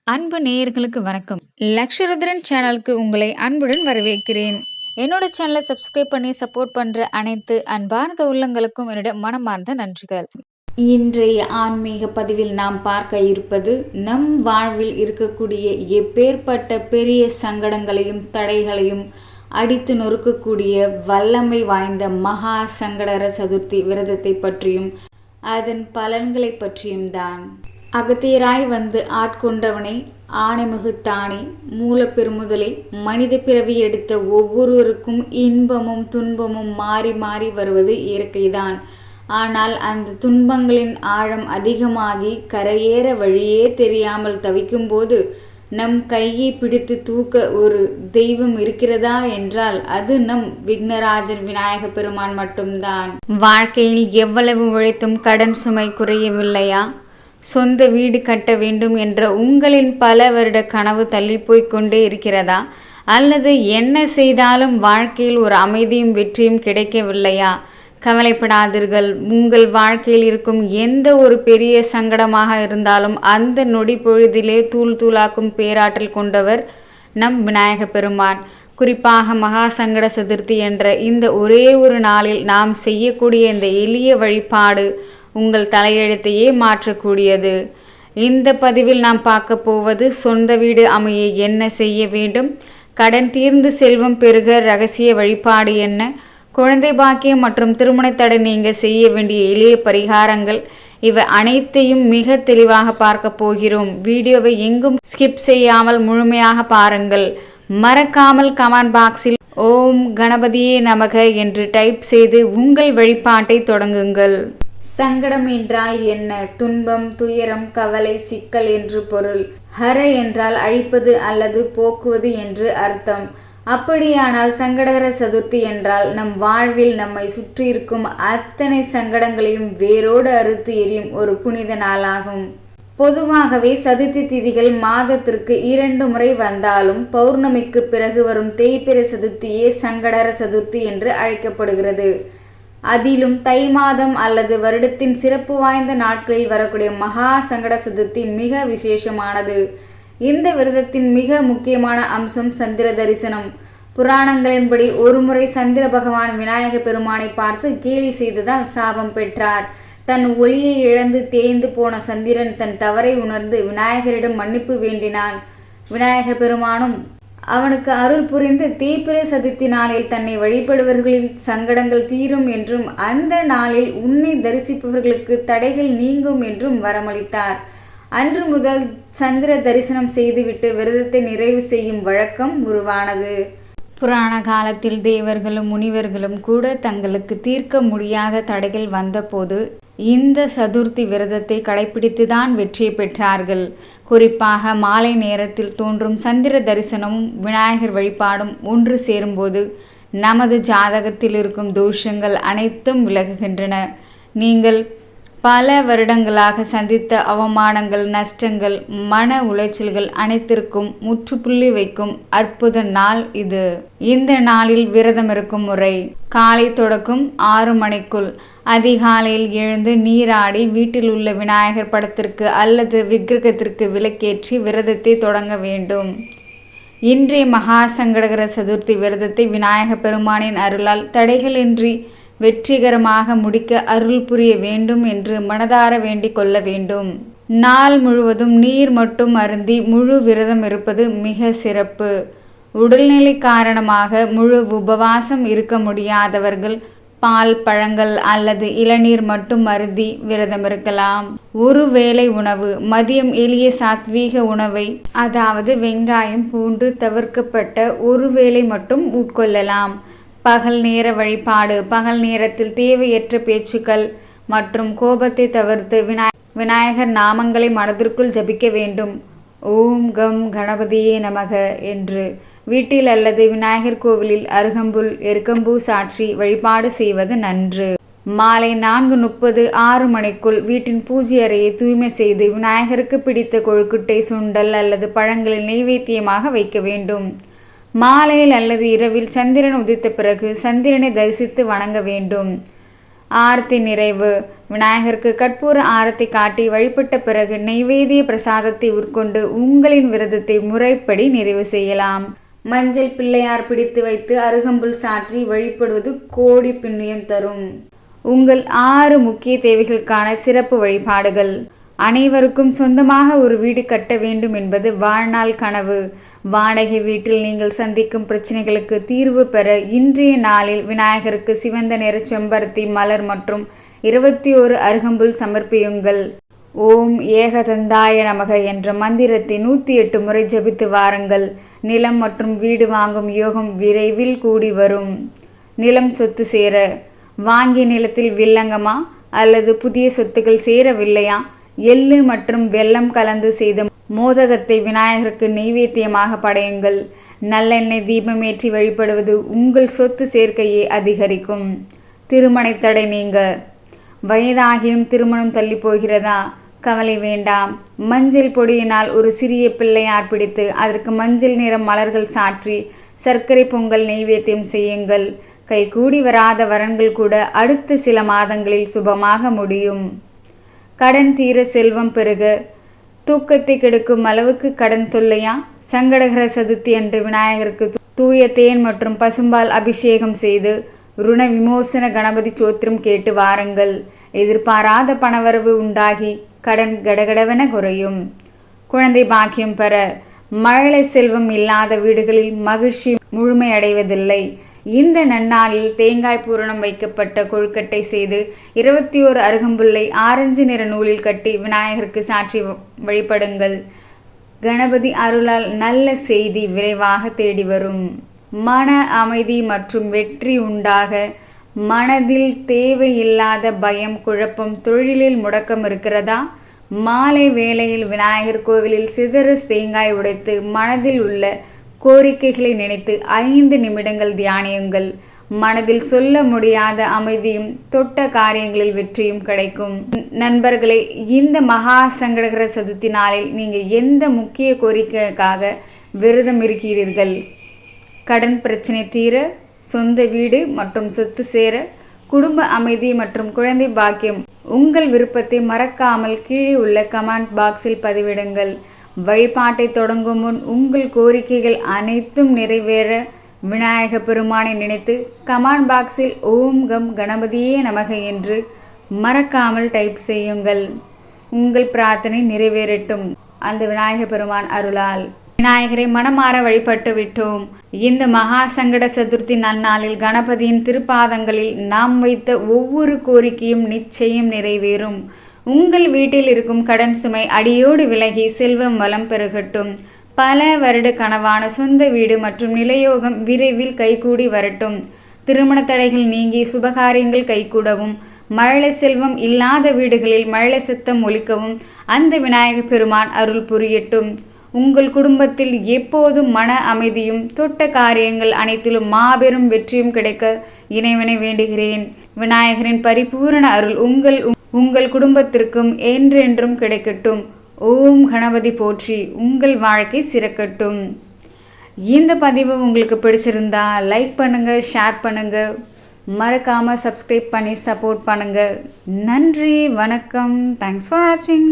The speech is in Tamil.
அன்பு நேயர்களுக்கு வணக்கம். லக்ஷருத்ரன் சேனலுக்கு உங்களை அன்புடன் வரவேற்கிறேன். என்னோட சேனலை சப்ஸ்கிரைப் பண்ணி சப்போர்ட் பண்ற அனைத்து அன்பார்ந்த உள்ளங்களுக்கும் என்னோட மனமார்ந்த நன்றிகள். இன்றைய ஆன்மீக பதிவில் நாம் பார்க்க இருப்பது நம் வாழ்வில் இருக்கக்கூடிய எப்பேற்பட்ட பெரிய சங்கடங்களையும் தடைகளையும் அடித்து நொறுக்கக்கூடிய வல்லமை வாய்ந்த மகா சங்கடர சதுர்த்தி விரதத்தை பற்றியும் அதன் பலன்களை பற்றியும் தான். அகத்தியராய் வந்து ஆட்கொண்டவனை ஆணைமுகத்தானே மூலப்பெருமுதலை மனித பிறவி எடுத்த ஒவ்வொருவருக்கும் இன்பமும் துன்பமும் மாறி மாறி வருவது இயற்கைதான். ஆனால் அந்த துன்பங்களின் ஆழம் அதிகமாகி கரையேற வழியே தெரியாமல் தவிக்கும்போது நம் கையை பிடித்து தூக்க ஒரு தெய்வம் இருக்கிறதா என்றால் அது நம் விக்னராஜன் விநாயக பெருமான் மட்டும்தான். வாழ்க்கையில் எவ்வளவு உழைத்தும் கடன் சுமை குறையவில்லையா? சொந்த வீடு கட்ட வேண்டும் என்ற உங்களின் பல வருட கனவு தள்ளிப்போய் கொண்டே இருக்கிறதா? அல்லது என்ன செய்தாலும் வாழ்க்கையில் ஒரு அமைதியும் வெற்றியும் கிடைக்கவில்லையா? கவலைப்படாதீர்கள். உங்கள் வாழ்க்கையில் இருக்கும் எந்த ஒரு பெரிய சங்கடமாக இருந்தாலும் அந்த நொடி பொழுதிலே தூள் தூளாக்கும் பேராற்றல் கொண்டவர் நம் விநாயக பெருமான். குறிப்பாக மகா சங்கட சதுர்த்தி என்ற இந்த ஒரே ஒரு நாளில் நாம் செய்யக்கூடிய இந்த எளிய வழிபாடு உங்கள் தலையெழுத்தையே மாற்றக்கூடியது. இந்த பதிவில் நாம் பார்க்க போவது சொந்த வீடு அமைய என்ன செய்ய வேண்டும், கடன் தீர்ந்து செல்வம் பெருக ரகசிய வழிபாடு என்ன, குழந்தை பாக்கியம் மற்றும் திருமண தடை நீங்க செய்ய வேண்டிய எளிய பரிகாரங்கள், இவை அனைத்தையும் மிக தெளிவாக பார்க்க போகிறோம். வீடியோவை எங்கும் ஸ்கிப் செய்யாமல் முழுமையாக பாருங்கள். மறக்காமல் கமெண்ட் பாக்ஸில் ஓம் கணபதியே நமக என்று டைப் செய்து உங்கள் வழிபாட்டை தொடங்குங்கள். சங்கடம் என்றால் என்ன? துன்பம், துயரம், கவலை, சிக்கல் என்று பொருள். ஹர என்றால் அழிப்பது அல்லது போக்குவது என்று அர்த்தம். அப்படியானால் சங்கடகர சதுர்த்தி என்றால் நம் வாழ்வில் நம்மை சுற்றியிருக்கும் அத்தனை சங்கடங்களையும் வேரோடு அறுத்து எரியும் ஒரு புனித நாளாகும். பொதுவாகவே சதுர்த்தி திதிகள் மாதத்திற்கு 2 முறை வந்தாலும் பௌர்ணமிக்கு பிறகு வரும் தேய்பிறை சதுர்த்தியே சங்கடகர சதுர்த்தி என்று அழைக்கப்படுகிறது. அதிலும் தை மாதம் அல்லது வருடத்தின் சிறப்பு வாய்ந்த நாட்களில் வரக்கூடிய மகா சங்கட சதுர்த்தி மிக விசேஷமானது. இந்த விரதத்தின் மிக முக்கியமான அம்சம் சந்திர தரிசனம். புராணங்களின்படி ஒருமுறை சந்திர பகவான் விநாயக பெருமானை பார்த்து கேலி செய்ததால் சாபம் பெற்றார். தன் ஒளியை இழந்து தேய்ந்து போன சந்திரன் தன் தவறை உணர்ந்து விநாயகரிடம் மன்னிப்பு வேண்டினான். விநாயக பெருமானும் அவனுக்கு அருள் புரிந்து தேய்பிறை சதுர்த்தி நாளில் தன்னை வழிபடுபவர்களின் சங்கடங்கள் தீரும் என்றும் அந்த நாளில் உன்னை தரிசிப்பவர்களுக்கு தடைகள் நீங்கும் என்றும் வரமளித்தார். அன்று முதல் சந்திர தரிசனம் செய்துவிட்டு விரதத்தை நிறைவு செய்யும் வழக்கம் உருவானது. புராண காலத்தில் தேவர்களும் முனிவர்களும் கூட தங்களுக்கு தீர்க்க முடியாத தடைகள் வந்தபோது இந்த சதுர்த்தி விரதத்தை கடைபிடித்துதான் வெற்றி பெற்றார்கள். குறிப்பாக மாலை நேரத்தில் தோன்றும் சந்திர தரிசனமும் விநாயகர் வழிபாடும் ஒன்று சேரும்போது நமது ஜாதகத்தில் இருக்கும் தோஷங்கள் அனைத்தும் விலகுகின்றன. நீங்கள் பல வருடங்களாக சந்தித்த அவமானங்கள், நஷ்டங்கள், மன உளைச்சல்கள் அனைத்திற்கும் முற்றுப்புள்ளி வைக்கும் அற்புத நாள் இது. இந்த நாளில் விரதம் இருக்கும் முறை: காலை தொடக்கம் 6 மணிக்குள் அதிகாலையில் எழுந்து நீராடி வீட்டில் உள்ள விநாயகர் படத்திற்கு அல்லது விக்கிரகத்திற்கு விளக்கேற்றி விரதத்தை தொடங்க வேண்டும். இன்றைய மகா சங்கடகர சதுர்த்தி விரதத்தை விநாயக பெருமானின் அருளால் தடைகளின்றி வெற்றிகரமாக முடிக்க அருள் புரிய வேண்டும் என்று மனதார வேண்டிக் கொள்ள வேண்டும். நாள் முழுவதும் நீர் மட்டும் அருந்தி முழு விரதம் இருப்பது மிக சிறப்பு. உடல்நிலை காரணமாக முழு உபவாசம் இருக்க முடியாதவர்கள் பால், பழங்கள் அல்லது இளநீர் மட்டும் அருந்தி விரதம் இருக்கலாம். ஒரு வேளை உணவு, மதியம் எளிய சாத்வீக உணவை, அதாவது வெங்காயம், பூண்டு தவிர்க்கப்பட்ட ஒரு வேளை மட்டும் உட்கொள்ளலாம். பகல் நேர வழிபாடு: பகல் நேரத்தில் தேவையற்ற பேச்சுக்கள் மற்றும் கோபத்தை தவிர்த்து விநாயகர் நாமங்களை மனதிற்குள் ஜபிக்க வேண்டும். ஓம் கம் கணபதியே நமக என்று வீட்டில் அல்லது விநாயகர் கோவிலில் அருகம்புல், எருக்கம்பூ சாற்றி வழிபாடு செய்வது நன்று. மாலை 4:30 6 மணிக்குள் வீட்டின் பூஜை அறையை தூய்மை செய்து விநாயகருக்கு பிடித்த கொழுக்கட்டை, சுண்டல் அல்லது பழங்களில் நெய்வேத்தியமாக வைக்க வேண்டும். மாலையில் அல்லது இரவில் சந்திரன் உதித்த பிறகு சந்திரனை தரிசித்து வணங்க வேண்டும். ஆரத்தி நிறைவு. விநாயகருக்கு கற்பூர ஆரத்தி காட்டி வழிபட்ட பிறகு நெய்வேத்திய பிரசாதத்தை உட்கொண்டு உங்களின் விரதத்தை முறைப்படி நிறைவு செய்யலாம். மஞ்சள் பிள்ளையார் பிடித்து வைத்து அருகம்புல் சாற்றி வழிபடுவது கோடி புண்ணியம் தரும். உங்கள் 6 முக்கிய தேவைகளுக்கான சிறப்பு வழிபாடுகள். அனைவருக்கும் சொந்தமாக ஒரு வீடு கட்ட வேண்டும் என்பது வாழ்நாள் கனவு. வாடகை வீட்டில் நீங்கள் சந்திக்கும் பிரச்சனைகளுக்கு தீர்வு பெற இன்றைய நாளில் விநாயகருக்கு சிவந்த நிற செம்பருத்தி மலர் மற்றும் 21 அருகம்புல் சமர்ப்பியுங்கள். ஓம் ஏகதந்தாய நமக என்ற மந்திரத்தை 108 முறை ஜபித்து வாருங்கள். நிலம் மற்றும் வீடு வாங்கும் யோகம் விரைவில் கூடி வரும். நிலம் சொத்து சேர. வாங்கிய நிலத்தில் வில்லங்கமா அல்லது புதிய சொத்துக்கள் சேரவில்லையா? எள்ளு மற்றும் வெல்லம் கலந்து செய்த மோதகத்தை விநாயகருக்கு நெய்வேத்தியமாக படையுங்கள். நல்லெண்ணெய் தீபமேற்றி வழிபடுவது உங்கள் சொத்து சேர்க்கையை அதிகரிக்கும். திருமண தடை நீங்க. வயதாகியும் திருமணம் தள்ளி போகிறதா? கவலை வேண்டாம். மஞ்சள் பொடியினால் ஒரு சிறிய பிள்ளையார் பிடித்து அதற்கு மஞ்சள் நிற மலர்கள் சாற்றி சர்க்கரை பொங்கல் நெய்வேத்தியம் செய்யுங்கள். கைகூடி வராத வரன்கள் கூட அடுத்த சில மாதங்களில் சுபமாக முடியும். கடன் தீர செல்வம் பெருக. தூக்கத்தை கெடுக்கும் அளவுக்கு கடன் தொல்லையா? சங்கடகர சதுர்த்தி அன்று விநாயகருக்கு தூய தேன் மற்றும் பசும்பால் அபிஷேகம் செய்து ருண விமோசன கணபதி சோத்திரம் கேட்டு வாருங்கள். எதிர்பாராத பணவரவு உண்டாகி கடன் கடகடவென குறையும். குழந்தை பாக்கியம் பெற. மழலை செல்வம் இல்லாத வீடுகளில் மகிழ்ச்சி முழுமையடைவதில்லை. இந்த நன்னாளில் தேங்காய் பூரணம் வைக்கப்பட்ட கொழுக்கட்டை செய்து 21 அருகம்புல்லை ஆரஞ்சு நிற நூலில் கட்டி விநாயகருக்கு சாற்றி வழிபடுங்கள். கணபதி அருளால் நல்ல செய்தி விரைவாக தேடி வரும். மன அமைதி மற்றும் வெற்றி உண்டாக. மனதில் தேவையில்லாத பயம், குழப்பம், தொழிலில் முடக்கம் இருக்கிறதா? மாலை வேளையில் விநாயகர் கோவிலில் சிதறு தேங்காய் உடைத்து மனதில் உள்ள கோரிக்கைகளை நினைத்து 5 நிமிடங்கள் தியானியுங்கள். மனதில் சொல்ல முடியாத அமைதியும் தொட்ட காரியங்களில் வெற்றியும் கிடைக்கும். நண்பர்களே, இந்த மகா சங்கடகர சதுர்த்தி நாளில் நீங்கள் எந்த முக்கிய கோரிக்கைக்காக விரதம் இருக்கிறீர்கள்? கடன் பிரச்சனை தீர, சொந்த வீடு மற்றும் சொத்து சேர, குடும்ப அமைதி மற்றும் குழந்தை பாக்கியம். உங்கள் விருப்பத்தை மறக்காமல் கீழே உள்ள கமெண்ட் பாக்ஸில் பதிவிடுங்கள். வழிபாட்டை தொடங்கும் முன் உங்கள் கோரிக்கைகள் அனைத்தும் நிறைவேற விநாயக பெருமானை நினைத்து கமெண்ட் பாக்ஸில் ஓம் கம் கணபதியே நமக என்று மறக்காமல் டைப் செய்யுங்கள். உங்கள் பிரார்த்தனை நிறைவேறட்டும் அந்த விநாயக பெருமான் அருளால். விநாயகரை மனமாற வழிபட்டு விட்டோம். இந்த மகா சங்கட சதுர்த்தி நன்னாளில் கணபதியின் திருப்பாதங்களில் நாம் வைத்த ஒவ்வொரு கோரிக்கையும் நிச்சயம் நிறைவேறும். உங்கள் வீட்டில் இருக்கும் கடன் சுமை அடியோடு விலகி செல்வம் வளம் பெருகட்டும். பல வருட கனவான சொந்த வீடு மற்றும் நிலையோகம் விரைவில் கைகூடி வரட்டும். திருமண தடைகள் நீங்கி சுபகாரியங்கள் கைகூடவும், மழலை செல்வம் இல்லாத வீடுகளில் மழலை சத்தம் ஒலிக்கவும் அந்த விநாயக பெருமான் அருள் புரியட்டும். உங்கள் குடும்பத்தில் எப்போதும் மன அமைதியும் தொட்ட காரியங்கள் அனைத்திலும் மாபெரும் வெற்றியும் கிடைக்க இறைவனை வேண்டுகிறேன். விநாயகரின் பரிபூரண அருள் உங்கள் குடும்பத்திற்கும் என்றென்றும் கிடைக்கட்டும். ஓம் கணபதி போற்றி. உங்கள் வாழ்க்கை சிறக்கட்டும். இந்த பதிவு உங்களுக்கு பிடிச்சிருந்தா லைக் பண்ணுங்கள், ஷேர் பண்ணுங்கள், மறக்காமல் சப்ஸ்கிரைப் பண்ணி சப்போர்ட் பண்ணுங்கள். நன்றி, வணக்கம். தேங்க்ஸ் ஃபார் வாட்சிங்.